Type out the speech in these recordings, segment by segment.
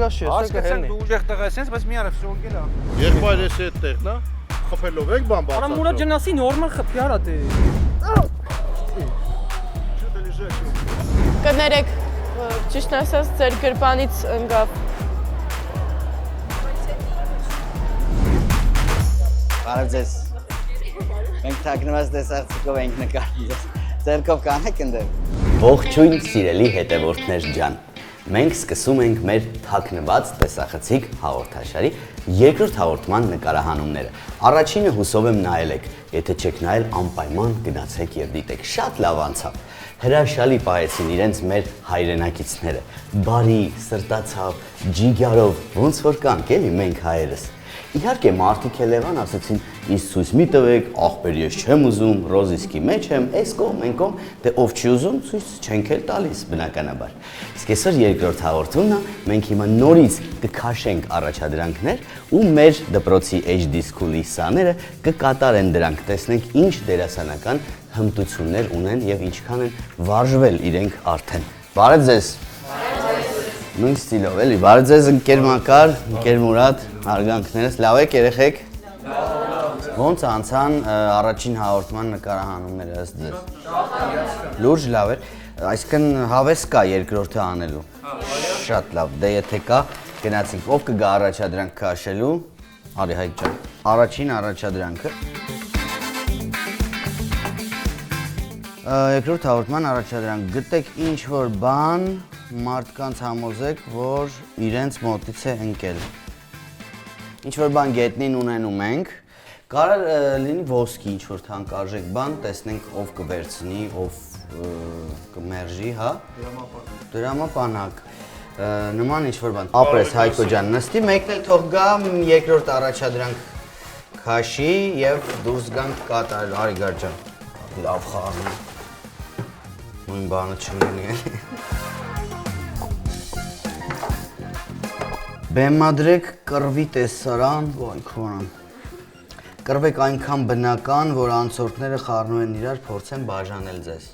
Տաշի, Հասկացանք դու ուժեղ տղա ես, բայց մի արա всё ընկել է։ Եղբայր ես այդտեղն է, խփելով եք բան բացած։ Արա Մուրադ ջան, ասի նորմալ խփի արա դե։ Կներեք, ճիշտ ասած, ձեր գրպանից ընկավ։ Բարև ձեզ։ Մենք թաքնված տեսարցիկով ենք նկարում։ Ձերքով կանեք ընդեր։ Ողջույն սիրելի հետևորդներ ջան։ Մենք սկսում ենք մեր թաքնված տեսախցիկ հաղորդաշարի երկրորդ հաղորդման նկարահանումները։ Առաջինը հուսով եմ նայել եք, եթե չեք նայել անպայման գնացեք եւ դիտեք։ Շատ լավ անցավ։ Հրաշալի պահեցին իրենց մեր հայրենակիցները։ Բարի, սրտացավ, ջիգարով, ոնց որ կանք էլի մենք հայերս։ Իհարկե մարդիկ էլ եղան ասացին, ինձ ցույց մի տվեք, ախպեր ես չեմ ուզում, ռոզիսկի մեջ եմ, էս կողմ, այն կողմ, դե ով չի ուզում, ցույց չենք էլ տալիս բնականաբար։ Իսկ այսօր երկրորդ հաղորդումն է, մենք հիմա նորից կքաշենք առաջադրանքներ ու մեր դպրոցի HD School-ի սաները կկատարեն դրանք, տեսնենք ինչ դերասանական հմտություններ ունեն եւ ինչքան են վարժվել իրենք արդեն։ Բարև ձեզ։ Նույն ստիլով էլի, բարև ձեզ ընկեր Մակար, ընկեր Մուրադ, հարգանքներս, լավ եք երեխեք։ Ոնց անցան առաջին հաղորդման նկարահանումները ըստ ձեզ։ Լուրջ լավ էր, այսինքն հավես կա երկրորդը անելու։ Շատ լավ, դե եթե կա, գնացինք, ով կգա առաջադրանք քաշելու։ Արի Հայկ ջան, առաջին առաջադրանքը։ Երկրորդ հաղորդման առաջադրանք գտեք ինչ որ բան, մարդկանց համոզեք, որ իրենց մոտից է ընկել։ Ինչ որ բան գետնին ունենում ենք, կարող լինի ոսկի ինչ որ թանկարժեք բան, տեսնենք ով կվերցնի, ով կմերժի, հա։ Դրամապանակ։ Նման ինչ որ բան։ Ապրես Հայկո ջան, նստի, մեկն էլ թող գա երկրորդ առաջադրանք քաշի եւ դուրս գանք կատարել, արի գար ջան։ Լավ խաղն է։ Նույն բանը չլինի էլի։ Բեմադրեք կռվի տեսարան, ոյ քոնան։ Կռվեք այնքան բնական, որ անցորդները խառնում են իրար, փորձեն բաժանել ձեզ։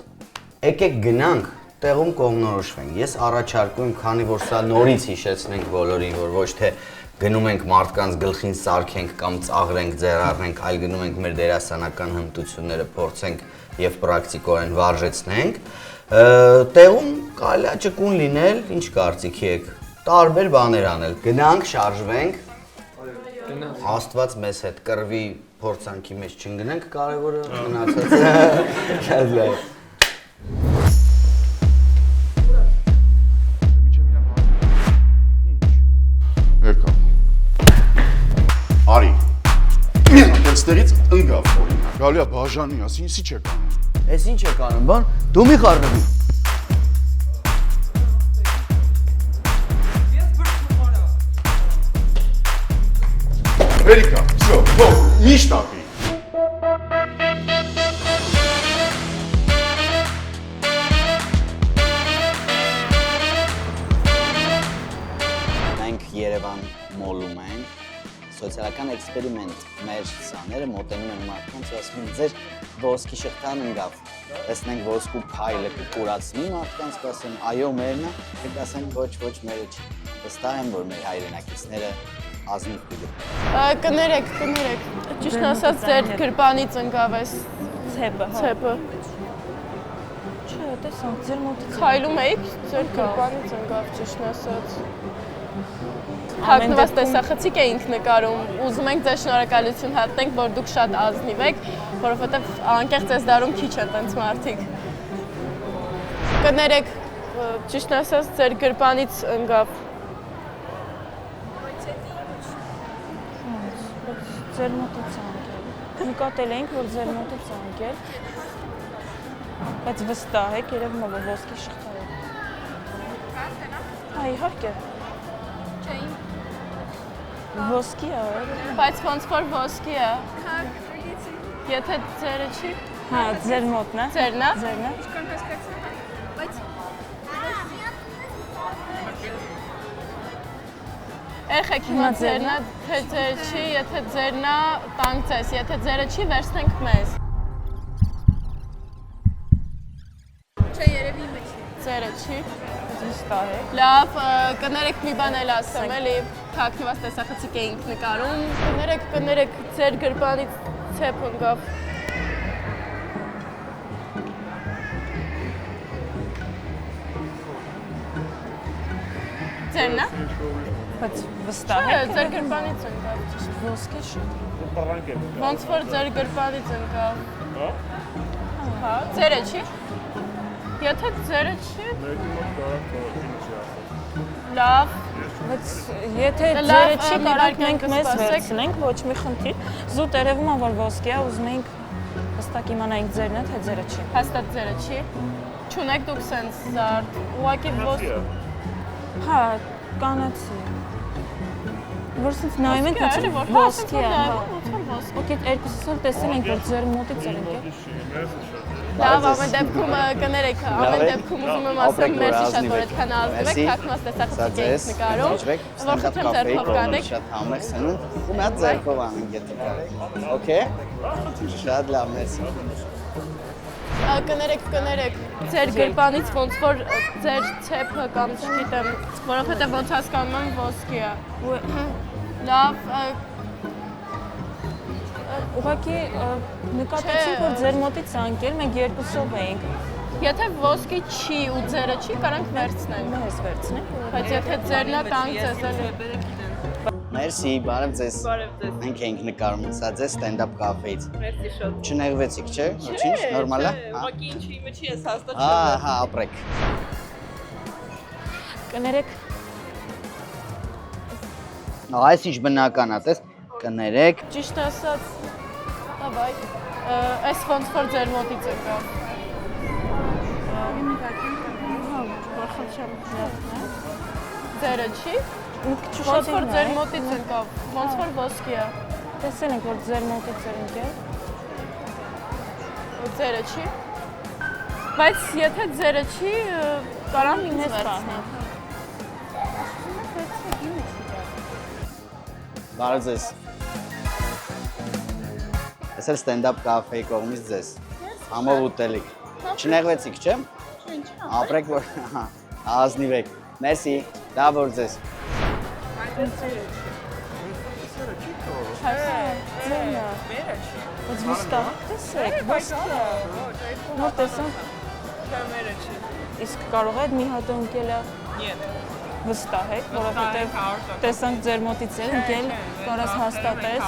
Եկեք գնանք, տեղում կողմնորոշվենք։ Ես առաջարկում եմ, քանի որ սա նորից հիշեցնենք բոլորին, որ ոչ թե գնում ենք մարդկանց գլխին սարքենք կամ ծաղրենք, ձեռառնենք, այլ գնում ենք մեր դերասանական հմտությունները փորձենք եւ պրակտիկորեն վարժեցնենք։ Տեղում կարելի է ճկուն լինել, ինչ կարծիքի եք։ Տարբեր բաներ անել, գնանք, շարժվենք, Աստված մեզ հետ կռվի փորձանքի մեջ չընկնենք, կարևորը մնացածը շատ լավ։ Եկա։ Արի։ Այստեղից ընկավ օրինակ։ Գալի է բաժանի, ասի ինչի՞ չեք անում։ Էս ինչ եք անում, բան, դու մի խառնվի։ Վերիկա, всё, թող, մի շտապի։ Մենք Երևան մոլում ենք, սոցիալական էքսպերիմենտ մեր սաները մոտենում են մարդկանց ու ասում են ձեր ոսկի շղթան ընկավ։ Տեսնենք ոսկու փայլը կկուրացնի մարդկանց, կասեն այո մերն է, կասեն ոչ մերը չի։ Վստահ եմ, որ մեր հայրենակիցները ազնիվ կգա։ Կներեք, ճիշտ ասած, ձեր գրպանից ընկավ այս ցեպը։ Չէ, տեսանք, ձեր մոտից Քայլում էիք, ձեր գրպանից ընկավ, ճիշտ ասած։ Թաքնված տեսախցիկ էինք նկարում, ուզում ենք ձեզ շնորհակալություն հատենք, որ դուք շատ ազնիվ եք, որովհետև անկեղծ ես դարում քիչ են տենց մարդիկ։ Կներեք, ճիշտ ասած, ձեր գրպանից ընկավ։ ձեր մոտից անկել։ Նկատել էինք, որ ձեր մոտից անկել, բայց վստահ եք, երևում է, որ ոսկի շղթա է։ Հա, իհարկե։ Ոսկի է, Բայց ոնց որ ոսկի է։ Եթե ձերը չի։ հա, ձեր մոտն է։ Ձերն է։ Ձերն է։ Եղեք հիմա ձերն է, թե ձերը չի, եթե ձերն է, տանք ձեզ, եթե ձերը չի, վերցնենք մեզ։ Չէ, երևի մեջ։ Ձերը չի։ Վստահ եք։ Լավ, կներեք մի բան էլ ասեմ, էլի թաքնված տեսախցիկ էինք նկարում։ Կներեք, ձեր գրպանից ցեպ ընկավ։ Ձերն է։ Բայց վստահ Չէ, եք։ ձեր գրպանից ընկավ։ Ոսկի շուտ։ Ոնց որ ձեր գրպանից ընկավ։ Հա, ձերը չի։ Եթե ձերը չի։ Լավ։ Բայց եթե Լավ, ձերը չի, մի կարող վայրկյան մենք մեզ կսպասեք։ վերցնենք, ոչ մի խնդիր։ Զուտ երևում է, որ ոսկի է, ուզում ենք հստակ իմանայինք ձերն է, թե ձերը չի։ Հաստատ ձերը չի։ Չունեք դուք սենց զարդ։ Ուղղակի Հա, կանացի։ Որ սենց նայում ենք, ոսկի է, որ որ ոսկի է, հա։ ոսկի։ Ոքետ երկուսս էլ տեսել ենք, որ ձեր մոտից էր ընկել։ Լավ, ամեն դեպքում կներեք, ամեն դեպքում ուզում եմ ասեմ, մերսի շատ որ այդքան ազնիվ եք, թաքնված տեսախցիկ էինք նկարում, որ խնդրեմ ձեռքով կանեք։ Շատ համեղ սնունդ ու մի հատ ձեռքով անենք եթե կարեք։ Okay։ Շատ լավ, մերսի։ Կներեք, ձեր գրպանից ոնց որ ձեր ցեպը կամ չգիտեմ, որովհետև ոնց հասկանում եմ ոսկի է։ Լավ, Ուղղակի նկատեցինք, որ ձեր մոտից է ընկել, մենք երկուսով էինք։ եթե ոսկի չի ու ձերը չի, կարանք վերցնենք։ Մեզ վերցնենք։ Բայց եթե ձերն է, տանք ձեզ էլի։ Մերսի, բարև ձեզ։ Մենք էինք նկարում, սա ձեզ ստենդափ կաֆեից։ Մերսի շատ։ Չնեղվեցիք, չէ՞։ Ոչինչ, նորմալ է։ Ուղղակի ինչի իմը չի, ես հաստատ Հա, հա, ապրեք։ Կներեք, Այս ինչ բնական է, տես, կներեք։ Ճիշտ ասած, ավայ, այս ոնց որ ձեր մոտից եկավ։ Ձերը չի։ Ոնց որ ձեր մոտից եկավ, ոնց որ ոսկի է։ տեսել ենք, որ ձեր մոտից էր ընկել։ Ձերը չի։ Բայց եթե ձերը չի, կարամ ինձ Մեզ վերցնենք։ Բարև ձեզ։ Ես էլ ստենդափ կաֆեի կողմից ձեզ։ Համով ուտելիք։ Չնեղվեցիք, չէ՞։ Ապրեք, որ ազնիվ եք։ Մերսի, դա որ ձեզ։ Բայց վստահ, տեսեք, վստահ։ Նոր տեսանք։ Իսկ կարող է մի հատ ընկել է։ Վստահ եք, որովհետև տեսանք ձեր մոտից էր ընկել, կարաս հաստատես։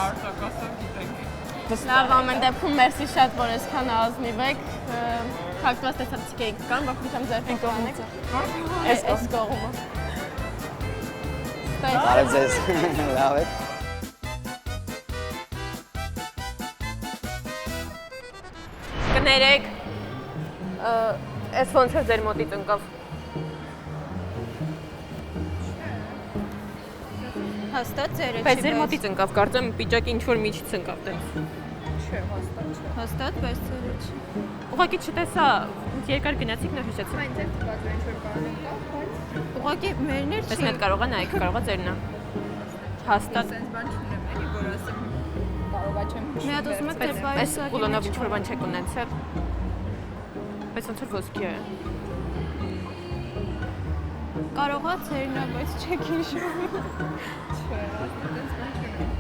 Լավ, ամեն դեպքում մերսի շատ, որ այսքան ազնիվ եք։ Թաքնված տեսախցիկ էինք կան, որ խնդրեմ ձեռքով կանեք։ Այս կողմը։ Բարև ձեզ։ Լավ եք։ Կներեք, այս ոնց որ ձեր մոտից ընկավ։ Հաստատ ձերը չի, Բայց ձեր մոտից ընկավ, կարծեմ պիճակի ինչ-որ միջից ընկավ տենց։ չէ, հաստատ, բայց ձերը չի։ Ուղղակի չտեսա, երկար գնացիք, նոր հիշեցի։ Բայց ձեր տված որ ինչ-որ բան ընկավ, բայց Ուղղակի մերն էր չի։ Բայց մեկ կարող է նայեք, կարող է ձերն է։ Հաստատ։ sense բան չունեմ, էլի որ ասեմ կարողա չեմ։ Մի հատ ուզում եք ձեր այս կուլոնով ինչ-որ բան չեք ունեցել։ Բայց ոնց որ ոսկի է։ Կարողա ձերն է, բայց չեք հիշում։ Չէ, հաստատ sense բան չունեմ։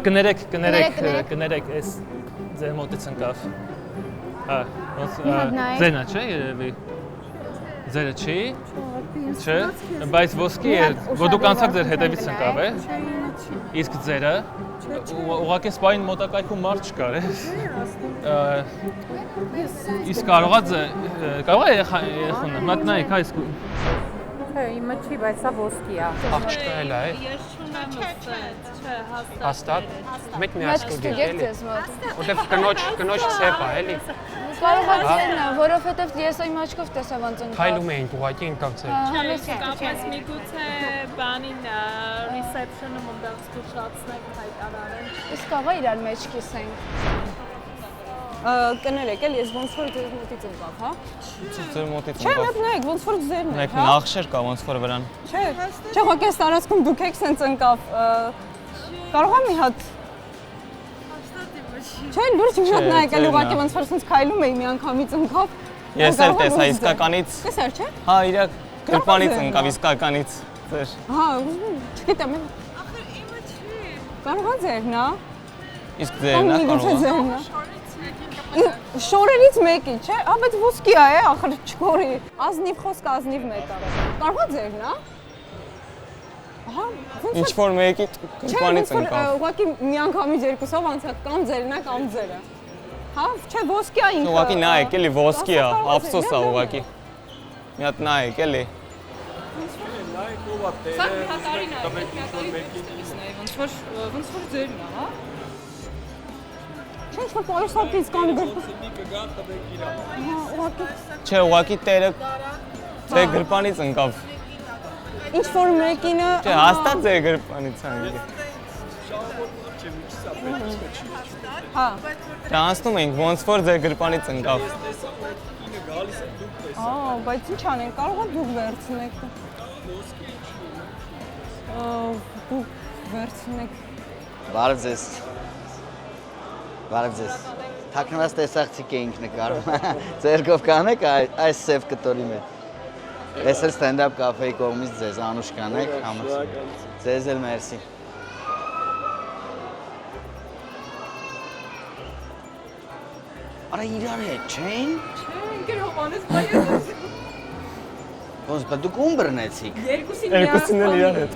Կներեք, այս ձեր մոտից ընկավ։ Ձենա չէ երևի։ Ձերը չի։ Չէ, բայց ոսկի է, որ դուք անցաք ձեր հետևից ընկավ է։ Իսկ ձերը ուղղակի սպային մոտակայքում մարդ չկար է։ Իսկ կարողա երեխան, մատ նայեք, այս Չէ, իմը չի, բայց սա ոսկի է։ աղջիկա էլ է։ Ես չունեմ ասած, չէ, Հաստատ։ Մեկ մի ասկու Գիտեք գիտելի։ ձեզ մոտ։ Որտեվ կնոջ ցեպ է, էլի։ Կարող է ձերն է, որովհետև ես իմ աչքով տեսա ոնց ընկավ։ Քայլում էինք ուղղակի ընկավ ցեպ։ կապած միգուցե բանին reception-ը մոդալ զգուշացնենք հայտարարեն։ Իսկ աղա իրար մեջ կիսենք։ Կներեք, էլ ես ոնց որ ձեր մոտից ընկավ, հա։ Ձեր մոտից Չէ, մեկ նայեք, ոնց որ ձերն եք, հա։ նախշեր կա ոնց որ վրան։ Չէ, ուղղակի այս տարածքում դուք եք սենց ընկավ, Կարող եմ մի հատ։ Չէ, լուրջ մի հատ նայեք, էլ ուղղակի ոնց որ ասենց քայլում էի մի անգամից ընկավ։ Ես էլ տեսա իսկականից։ Տեսար չէ։ Հա, իր գրպանից ընկավ իսկականից։ Ձեր։ Հա, չգիտեմ։ Ախր իմը չի։ Կարող է ձերն, հա։ Իսկ ձերն է կարող է։ Շորերից մեկի, չէ՞։ Ա, բայց ոսկի է, ախր չկորի։ Ազնիվ խոսք ազնիվ մեկ արա։ Կարող է ձերն, հա։ Ահա, ինչ որ մեկի գրպանից ընկավ։ Ուղղակի մի անգամից երկուսով անցած կամ ձերն է կամ ձերը։ Հա, չէ, ոսկի է ինքը։ Ուղղակի նայեք, էլի ոսկի է, ափսոս է ուղղակի։ Մի հատ նայեք, էլի։ Սա մի հատարի նայեք, մի հատարի վերջից նայեք, ոնց որ ձերն է, հա։ Չէ, ինչ-որ պարուսակից կամ գրպան։ Չէ, ուղղակի տերը գրպանից ընկավ։ Ինչ-որ մեկինը… Չէ, հաստատ ձեր գրպանից ընկավ։ Հա։ Դե անցնում ենք, ոնց որ ձեր գրպանից ընկավ։ Բայց ինչ անենք, կարող է դուք վերցնեք։ Դուք վերցնեք։ Բարև ձեզ։ Բարև ձեզ։ Թաքնված տեսախցիկ էինք նկարում։ Ձերքով կանեք այս սև կտորի մեջ։ Ես էլ ստենդափ կաֆեի կողմից ձեզ Անուշ կանեք, համեցեք։ Ձեզ էլ մերսի։ Արա իրար հետ չեն։ Չէ, ինքեր Հովանես բայես։ Ոնց բա դուք ում բռնեցիք։ Երկուսին էլ իրար հետ։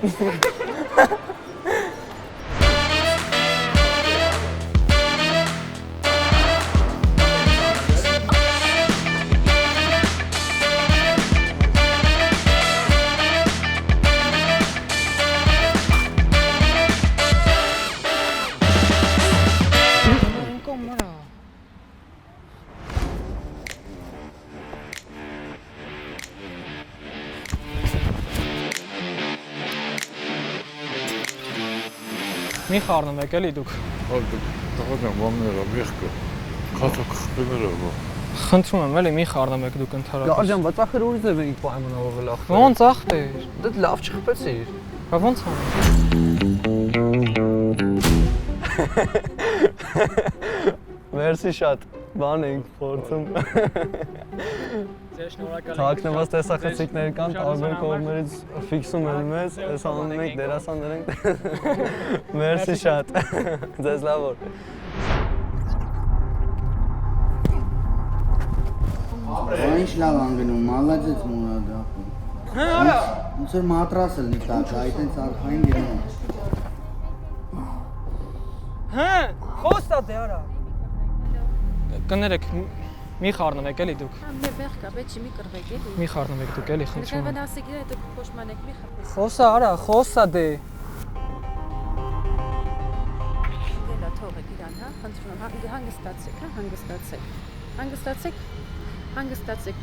Մի խառնում եք էլի դուք։ Տղական բանները մեղքը, խաթոք խպիները բա։ Խնդրում եմ էլի մի խառնում եք դուք ընդհանրապես։ Աջան, բայց ախր ուրիշ ձև էինք պայմանավորվել ախր։ Ոնց ախտեր։ Դե լավ չխփեցիր։ Բա ոնց անում։ Մերսի շատ, բան ենք փորձում։ Թաքնված տեսախցիկներ կան, տարբեր կողմերից ֆիքսում են մեզ, այս անում ենք դերասաններ ենք։ Մերսի շատ, ձեզ լավ օր։ Ինչ լավ անգնում, մալաձեց մուրադախում։ Հա, արա։ Ոնց որ մատրաս լնի տակ, այդենց արխային գնում։ Հա, խոստա դե արա։ Կներեք, մի խառնում եք էլի դուք։ Մեր բեղ կա, բայց մի կռվեք էլի։ Մի խառնում եք դուք էլի, խնդրում եմ։ Վնասեք իրար, դուք փոշմանեք, մի խփես։ Խոսա արա, խոսա դե։ Գելա թողեք իրան, հա, խնդրում եմ, հանգստացեք, հա, հանգստացեք։ Հանգստացեք, հանգստացեք։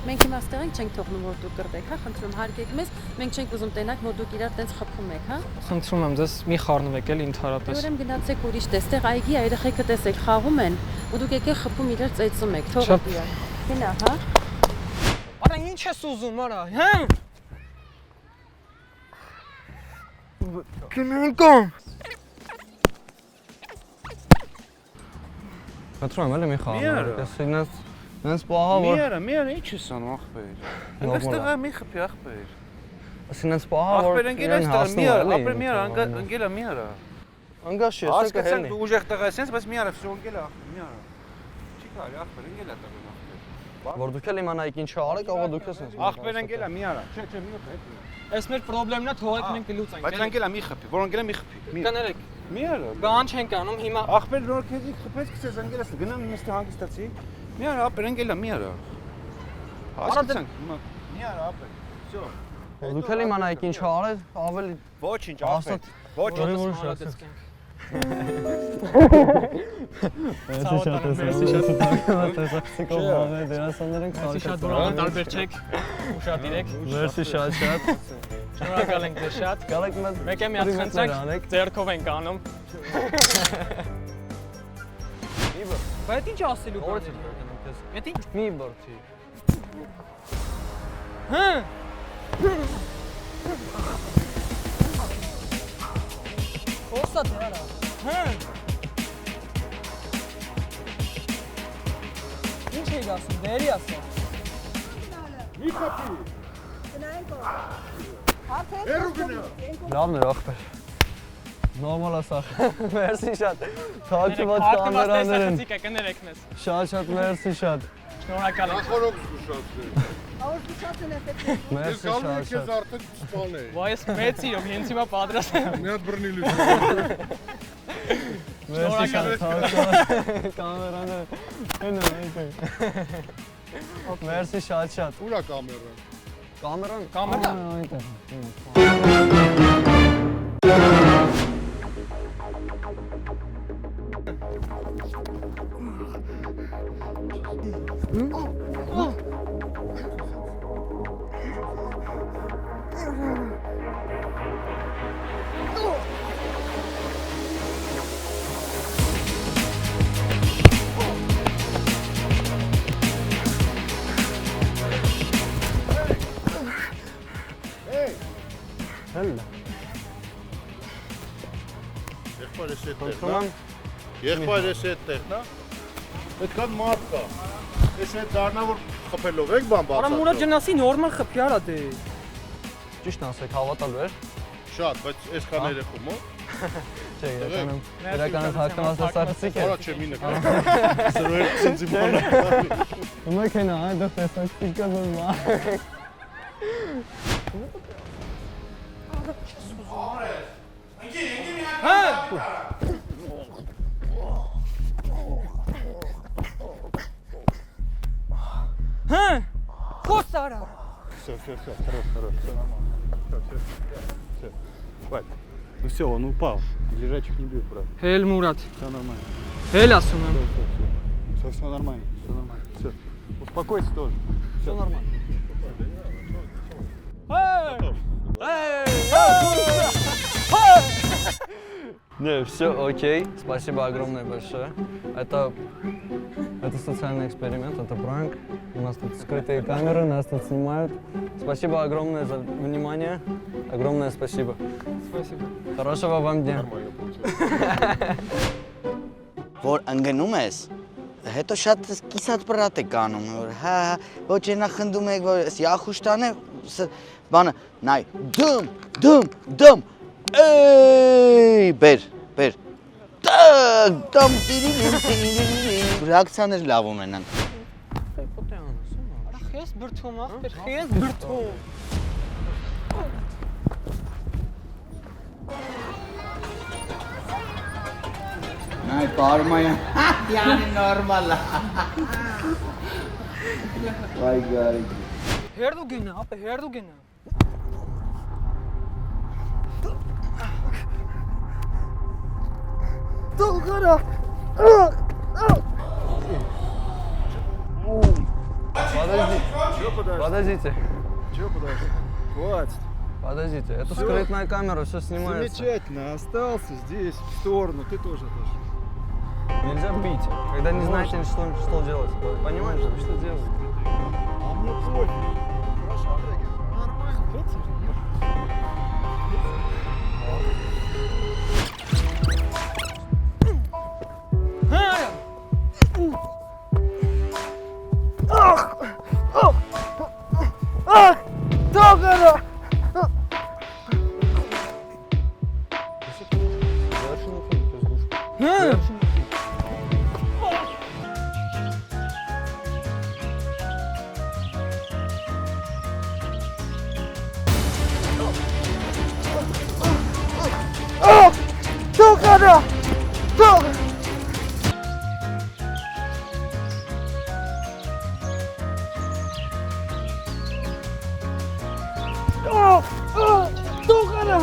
Մենք հիմա ստեղ ենք, չենք թողնում, որ դուք կռվեք, հա, խնդրում հարգեք մեզ, մենք չենք ուզում տենակ, որ դուք իրար տենց խփում եք, հա։ Խնդրում եմ, ձեզ մի խառնում եք էլի ընդհանրապես։ Ուրեմն գնացեք ուրիշ տեղ, այդտեղ այգի երեխեքը տեսեք, խաղում են, ու դուք եկեք խփում իրար ծեծում եք, թողեք իրար։ Գնա, հա։ Արա ինչ ես ուզում, արա, հա։ Կնանկամ։ Խնդրում եմ էլի մի խառնում, ես ինձ պահա որ Միարա, ի՞նչ ես անում ախպեր։ Այստեղ մի խփի ախպեր։ Ասինքն պահա որ ախպեր ընկել այստեղ միարա, ընկելա միարա։ Անգաշ ես, եկա հենի։ Դու ուժեղ տղա ես, բայց միարա, всё ընկելա ախպեր, միարա։ Չի կարելի ախպեր, ընկելա տղան ախպեր։ Որ դուք էլ իմանայիք ինչ արեք, աղա դուք ես ինձ։ Ախպեր ընկելա միարա։ Չէ, մի խփի։ Այս մեր խնդրեմն է, թողեք մենք կլուծենք։ Բայց ընկելա մի խփի, որ ընկելա մի խփի։ Կներեք։ Միարա։ Բան չենք անում հիմա։ Ախպեր նոր քեզի խփեց, քսես ընկելա, գնամ նստի հանգստացի։ Միարա, ապեր ընկելա միարա։ Հասկացանք, միարա, ապեր։ Всё։ Դուք էլ իմանայիք ինչ արեք, ավելի Ոչինչ, ապեր։ Ոչինչ։ Մերսի շատ տեսախցիկով բաներ դերասաններ ենք Մերսի շատ բուրանը տարբեր չեք, ուշադիր եք։ Մերսի շատ։ Շնորհակալ ենք ձեզ շատ։ Գալեք մեկ է մի հատ խնդրենք, ձեռքով ենք անում։ Բայց ինչ ասելու կա։ Էդ ինչ։ Մի բորցի։ Հա։ Խոստա դե արա։ Հա։ Ինչ եք ասում, դերի ասա։ Մի քոփի։ Գնայինք։ Հերու գնա։ Լավն էր ախպեր։ Նորմալ է սա։ Մերսի շատ։ Թաքնված կամերաներ են։ Կներեք մեզ։ Շատ մերսի շատ։ Շնորհակալ եմ։ Նախորդ զգուշացրի։ Ահա զգուշացն է պետք։ Մերսի Ես շատ։ արդեն սպանել։ Վայ, ես մեծ իրոք, հենց հիմա պատրաստ եմ։ Մի հատ բռնիլի։ Մերսի շատ թաքնված կամերաներ։ Հենա այդը։ Մերսի շատ։ Ուրա կամերան։ Կամերան։ Այդը։ Հələ։ Եղբայրս այդտեղն է։ Եղբայրս այդտեղն է։ Այդքան մարդ կա։ Ես այդ դառնա որ խփելով եք բան բացա։ Արա մուրա ջնասի նորմալ խփի արա դե։ Ճիշտ ասեք, հավատալու էր։ Շատ, բայց այսքան երեխու մո։ Չէ, իրականում թաքնված տեսախցիկ է։ Արա չէ մի նկար։ Սրոյել ցնցի բանը։ Մեկենա, այդը տեսախցիկ կա նորմալ։ Հա։ Խոս արա։ Всё, Хватит. Ну все, он упал. Лежачек не бьет, брат. Հել Մուրադ։ Все нормально. Հել ասում եմ։ Все нормально. Все нормально. Все. Успокойся тоже. Все нормально. Не, все окей. Спасибо огромное большое. Это социальный эксперимент, это пранк. У нас тут скрытые камеры, нас тут снимают. Спасибо огромное за внимание. Огромное спасибо. Спасибо. Хорошего вам дня. Որ ընկնում ես, հետո շատ կիսատ պրատ է կանում, որ հա, ոչ ենա խնդում եք, որ ես յախուշտան է, բանը, նայ, դմ, էй, բեր, դամ, ռեակցիաներ լավ ունենան։ Արա խես բրթում, ախպեր, խես բրթում։ Նայ, պարմայան, յանի նորմալ է։ Վայ գարիկ։ Հերդու գնա, ապե, հերդու գնա։ Դու գարա։ Подождите. Чего подожди? Хватит. Подождите, это скрытная камера, все снимается. Замечательно, остался здесь, в сторону, ты тоже отошел. Нельзя бить, когда не знаете, что делать. Понимаете, что делать? А мне пофиг. Хорошо, нормально. Догара! Догара! Догара! Դուգարա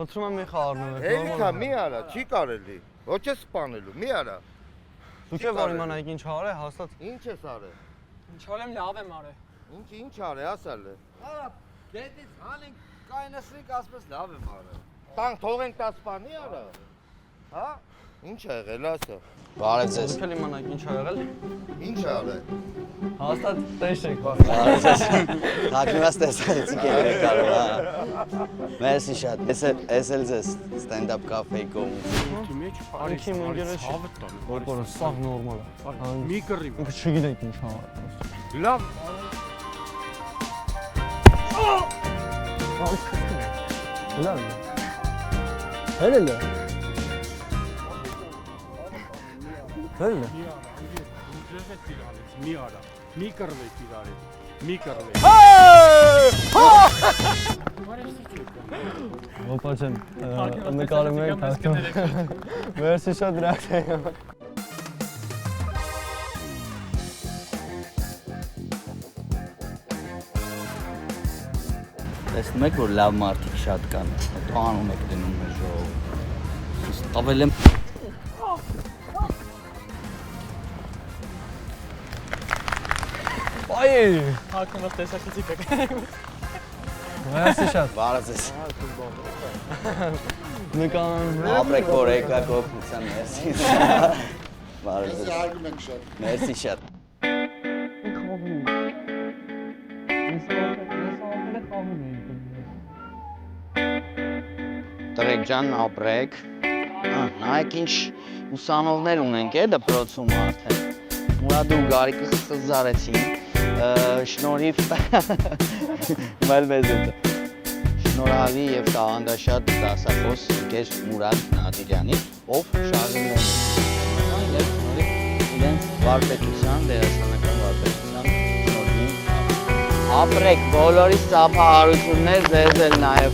Խնդրում եմ մի խառնում եք։ Էլիքա մի արա, չի կարելի։ Ոչ է սպանելու, մի արա։ Դուք եք որ իմանայիք ինչ արել, հաստատ։ Ինչ ես արել։ Ինչ արեմ լավ եմ արել։ Ինչ արել, ասալ է։ Արա, դետից հանենք կայնասրիկ ասպես լավ եմ արել։ Տան թողենք դա սպանի արա։ Հա։ Ինչ ա եղել, ասա։ Բարև ձեզ։ Դուք էլ իմանաք ինչ ա եղել։ Ինչ ա եղել։ Հաստատ տեսեք, Բարև ձեզ։ Թաքնված տեսարիցիկ եք կարող, հա։ Մերսի շատ։ Ես էլ ձեզ ստենդափ կաֆեի կողմից։ Արիքի մնգերս որը սաղ նորմալ է։ Մի կռիվ։ Ինքը չգիտեք ինչ ա։ Լավ։ Լավ։ Հելը։ Հելը։ Մի արա։ Մի կռվեք իրարից։ Մի կռվեք։ Ոպա ջան, նկարում եք հասկանում։ Մերսի շատ դրախտ։ Տեսնում եք, որ լավ մարդիկ շատ կան, հետո անում եք դնում մեր ժողով։ Տավել եմ։ Այ։ Հակնված տեսակցիկ եք։ Մերսի շատ։ Բարև ձեզ։ Նկարում։ Ապրեք որ եկաք օգնության, մերսի։ Բարև ձեզ։ Հարգում ենք շատ։ Մերսի շատ։ Տրեք ջան, ապրեք։ Նայեք ինչ ուսանողներ ունենք է դպրոցում արդեն։ Մուրադը ու Գարիկը խզարեցին։ Շնորհիվ մալ մեզ է։ Շնորհալի եւ տաղանդաշատ դասախոս ընկեր Մուրադ Նադիրյանի, ով շարժում է եւ շնորհիվ իրենց վարպետության, դերասանական վարպետության շնորհիվ ապրեք բոլորի ծափահարություններ ձեզ էլ նաեւ